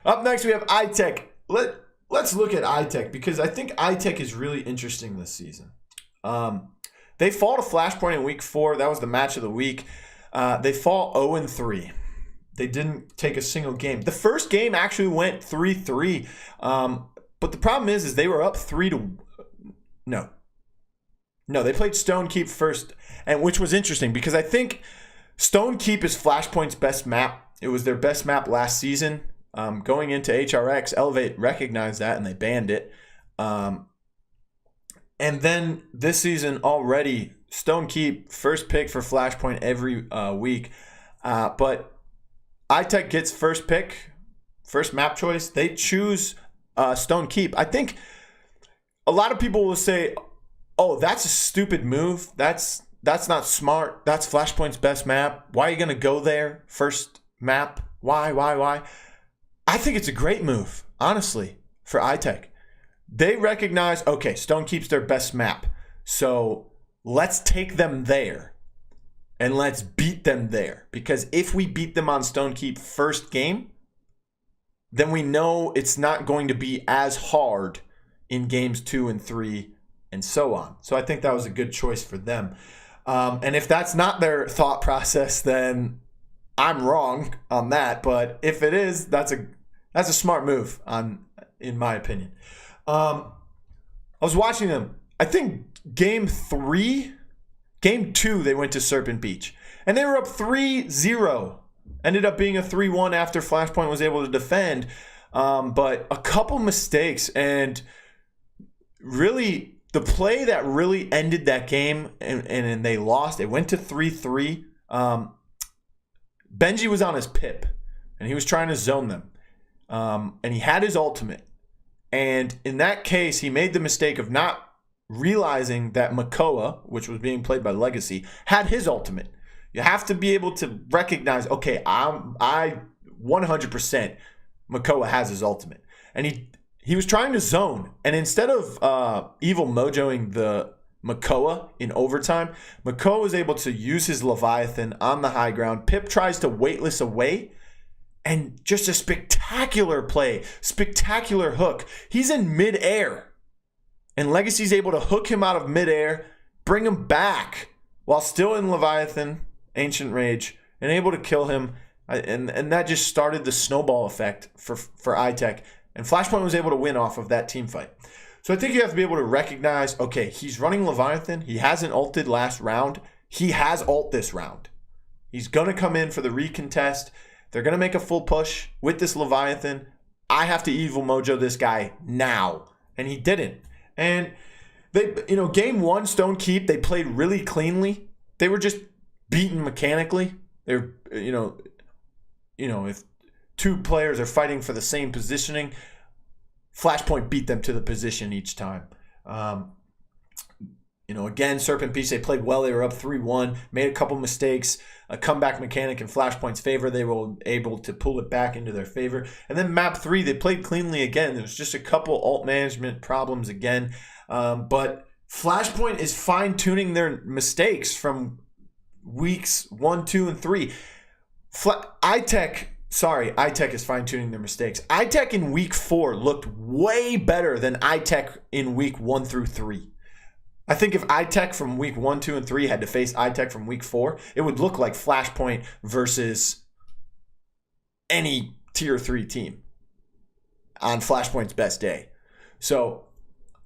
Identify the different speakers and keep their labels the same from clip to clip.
Speaker 1: Up next, we have Itech. Let's look at Itech because I think Itech is really interesting this season. They fall to Flashpoint in week 4. That was the match of the week. They fall 0-3. They didn't take a single game. The first game actually went 3-3. But the problem is they were up 3-1. No, they played Stone Keep first, and which was interesting because I think Stone Keep is Flashpoint's best map. It was their best map last season. Going into HRX, Elevate recognized that and they banned it. And then this season already, Stone Keep, first pick for Flashpoint every week. But Itech gets first pick, first map choice. They choose Stone Keep. I think a lot of people will say, oh, that's a stupid move. That's not smart. That's Flashpoint's best map. Why are you going to go there? First map. Why? I think it's a great move, honestly, for Itech. They recognize, okay, Stone Keep's their best map. So let's take them there and let's beat them there. Because if we beat them on Stone Keep first game, then we know it's not going to be as hard in games 2 and 3 and so on. So I think that was a good choice for them. And if that's not their thought process, then I'm wrong on that. But if it is, that's a smart move, in my opinion. I was watching them. I think game 2, they went to Serpent Beach. And they were up 3-0. Ended up being a 3-1 after Flashpoint was able to defend. But a couple mistakes. And really, the play that really ended that game, and they lost, it went to 3-3. Benji was on his pip, and he was trying to zone them. And he had his ultimate. And in that case, he made the mistake of not realizing that Makoa, which was being played by Legacy, had his ultimate. You have to be able to recognize, okay, I 100% Makoa has his ultimate. And he was trying to zone. And instead of Evil Mojoing the Makoa in overtime, Makoa was able to use his Leviathan on the high ground. Pip tries to weightless away. And just a spectacular play, spectacular hook. He's in midair. And Legacy's able to hook him out of midair, bring him back while still in Leviathan, Ancient Rage, and able to kill him. And that just started the snowball effect for Itech. And Flashpoint was able to win off of that team fight. So I think you have to be able to recognize, okay, he's running Leviathan. He hasn't ulted last round. He has ult this round. He's going to come in for the recontest. They're going to make a full push with this Leviathan. I have to Evil Mojo this guy now. And he didn't. And they, game 1, Stone Keep, they played really cleanly. They were just beaten mechanically. They're, if two players are fighting for the same positioning, Flashpoint beat them to the position each time. Again, Serpent Beach, they played well. They were up 3-1, made a couple mistakes, a comeback mechanic in Flashpoint's favor. They were able to pull it back into their favor. And then map 3, they played cleanly again. There was just a couple ult management problems again. But Flashpoint is fine-tuning their mistakes from weeks 1, 2, and 3. Itech is fine-tuning their mistakes. Itech in week 4 looked way better than Itech in week 1 through 3. I think if Itech from week 1, 2, and 3 had to face Itech from week 4, it would look like Flashpoint versus any tier 3 team on Flashpoint's best day. So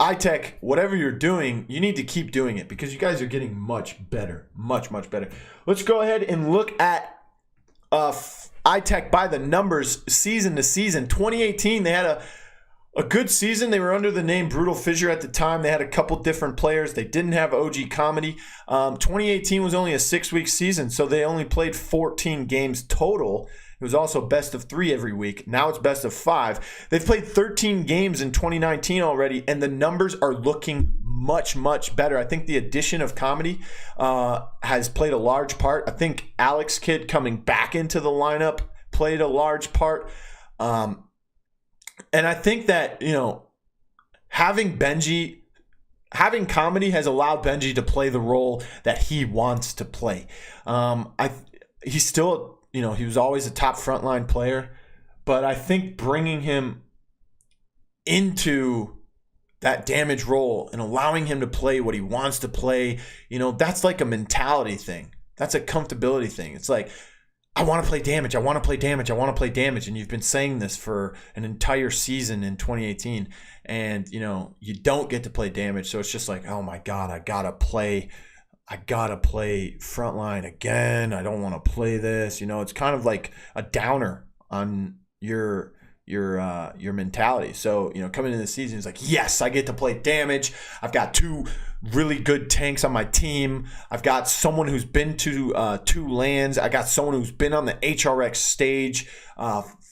Speaker 1: Itech, whatever you're doing, you need to keep doing it because you guys are getting much better. Much, much better. Let's go ahead and look at Itech by the numbers season to season. 2018, they had a good season. They were under the name Brutal Fissure at the time. They had a couple different players. They didn't have OG Comedy. 2018 was only a 6-week season, so they only played 14 games total. It was also best of 3 every week. Now it's best of 5. They've played 13 games in 2019 already, and the numbers are looking much, much better. I think the addition of Comedy has played a large part. I think Alex Kidd coming back into the lineup played a large part. And I think that, having Comedy has allowed Benji to play the role that he wants to play. He's still, he was always a top frontline player, But I think bringing him into that damage role and allowing him to play what he wants to play, that's like a mentality thing. That's a comfortability thing. It's like, I want to play damage. I want to play damage. I want to play damage. And you've been saying this for an entire season in 2018. And, you don't get to play damage. So it's just like, oh my God, I got to play frontline again. I don't want to play this. It's kind of like a downer on your mentality. So, coming into the season, it's like, yes, I get to play damage. I've got 2 really good tanks on my team. I've got someone who's been to 2 lands. I got someone who's been on the HRX stage,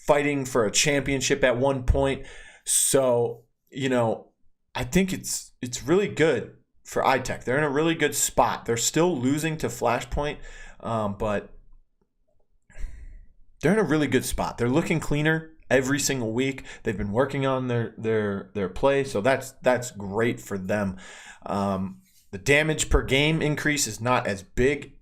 Speaker 1: fighting for a championship at one point. So, I think it's really good for Itech. They're in a really good spot. They're still losing to Flashpoint, but they're in a really good spot. They're looking cleaner every single week. They've been working on their play, so that's great for them. The damage per game increase is not as big,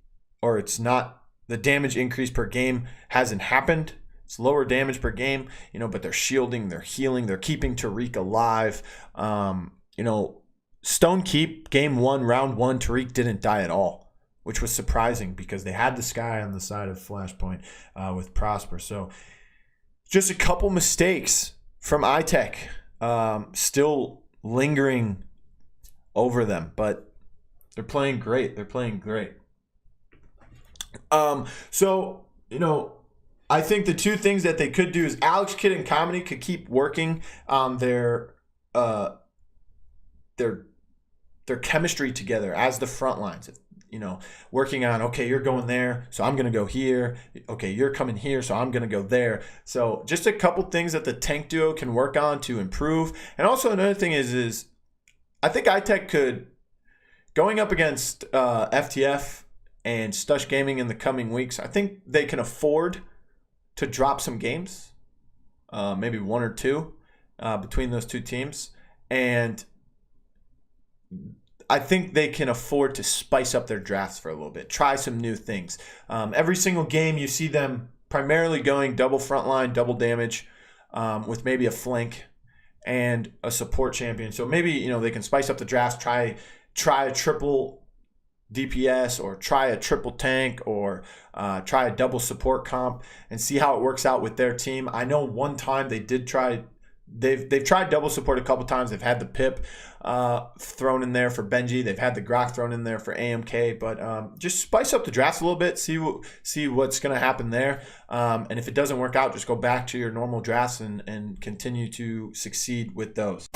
Speaker 1: or it's not, the damage increase per game hasn't happened. It's lower damage per game, but they're shielding, they're healing, they're keeping Tariq alive. Stone Keep, game 1, round 1, Tariq didn't die at all, which was surprising because they had this guy on the side of Flashpoint with Prosper. So just a couple mistakes from Itech, still lingering over them, but they're playing great. So, I think the 2 things that they could do is Alex Kidd and Comedy could keep working on their chemistry together as the front lines. Working on, okay, you're going there, so I'm going to go here. Okay, you're coming here, so I'm going to go there. So just a couple things that the tank duo can work on to improve. And also another thing is I think Itech could, going up against FTF and Stush Gaming in the coming weeks, I think they can afford to drop some games, maybe 1 or 2 between those 2 teams. And I think they can afford to spice up their drafts for a little bit, try some new things. Every single game you see them primarily going double frontline, double damage, with maybe a flank and a support champion. So maybe, they can spice up the drafts, try a triple DPS, or try a triple tank, or try a double support comp and see how it works out with their team. I know one time they did try, they've tried double support a couple times. They've had the Pip thrown in there for Benji. They've had the Grok thrown in there for AMK, but just spice up the drafts a little bit, see what's going to happen there. And if it doesn't work out, just go back to your normal drafts and continue to succeed with those.